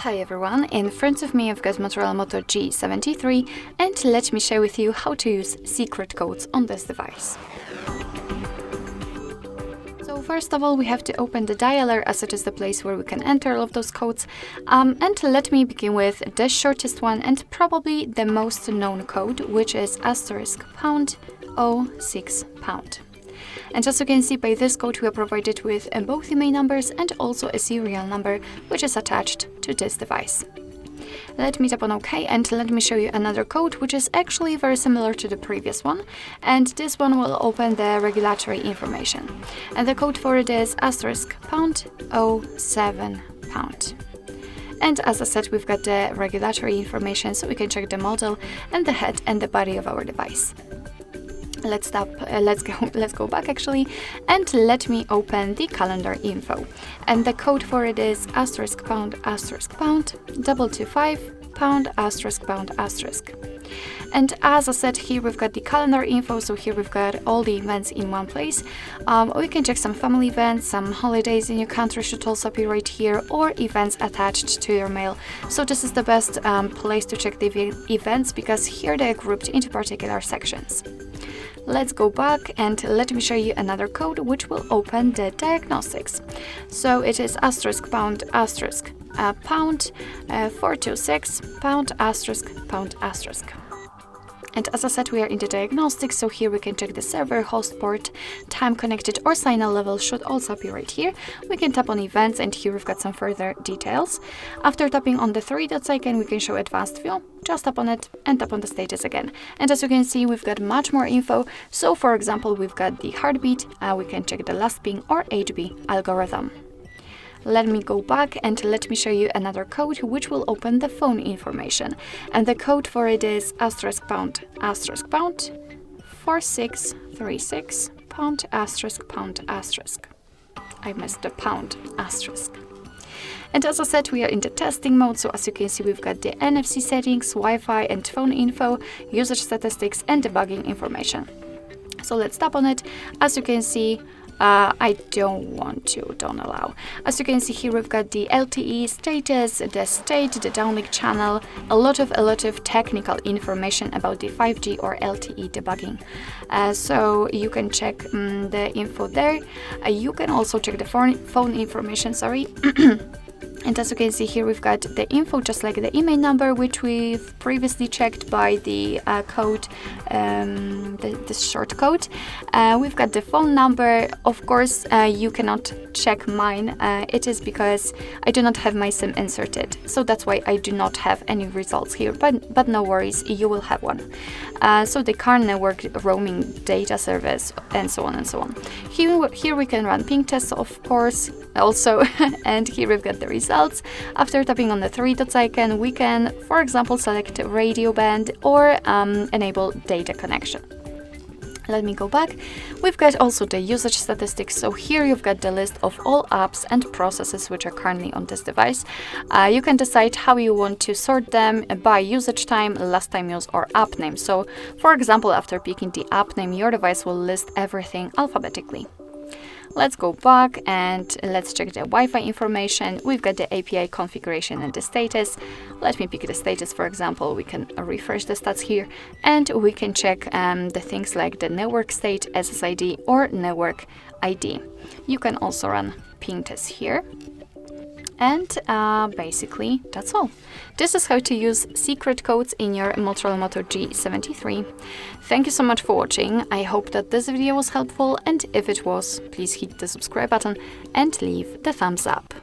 Hi everyone, in front of me I've got Motorola Moto G73 and let me share with you how to use secret codes on this device. So first of all we have to open the dialer, as it is the place where we can enter all of those codes, and let me begin with the shortest one and probably the most known code, which is *#06#. And as you can see, by this code we are provided with both email numbers and also a serial number which is attached to this device. Let me tap on OK and let me show you another code which is actually very similar to the previous one, and this one will open the regulatory information. And the code for it is *#07#. And as I said, we've got the regulatory information, so we can check the model and the head and the body of our device. Let's go back actually, and let me open the calendar info. And the code for it is *##225#*##. And as I said, here we've got the calendar info, so here we've got all the events in one place. We can check some family events, some holidays in your country should also be right here, or events attached to your mail. So this is the best place to check the events, because here they are grouped into particular sections. Let's go back and let me show you another code which will open the diagnostics. So it is *##426###. And as I said, we are in the diagnostics, so here we can check the server, host port, time connected or signal level should also be right here. We can tap on events, and here we've got some further details. After tapping on the three dots icon, we can show advanced view. Just tap on it and tap on the status again. And as you can see, we've got much more info. So for example, we've got the heartbeat, we can check the last ping or HB algorithm. Let me go back and let me show you another code which will open the phone information. And the code for it is *##4636###. I missed the pound asterisk. And as I said, we are in the testing mode, so as you can see, we've got the NFC settings, Wi-Fi and phone info, usage statistics and debugging information. So let's tap on it. As you can see, don't allow. As you can see here, we've got the LTE status, the state, the downlink channel, a lot of technical information about the 5G or LTE debugging. So you can check the info there. You can also check the phone information, And as you can see here, we've got the info just like the email number, which we've previously checked by the code, the short code. We've got the phone number. Of course, you cannot check mine. It is because I do not have my SIM inserted, so that's why I do not have any results here. But no worries, you will have one. So the car network roaming data service, and so on and so on. Here we can run ping tests, of course, also, and here we've got the results. After tapping on the three dots icon, we can, for example, select radio band or enable data connection. Let me go back. We've got also the usage statistics, so here you've got the list of all apps and processes which are currently on this device. You can decide how you want to sort them by usage time, last time used or app name. So for example, after picking the app name, your device will list everything alphabetically. Let's go back and let's check the Wi-Fi information. We've got the API configuration and the status. Let me pick the status, for example. We can refresh the stats here, and we can check the things like the network state, SSID or network ID. You can also run ping tests here. And basically, that's all. This is how to use secret codes in your Motorola Moto G73. Thank you so much for watching. I hope that this video was helpful, and if it was, please hit the subscribe button and leave the thumbs up.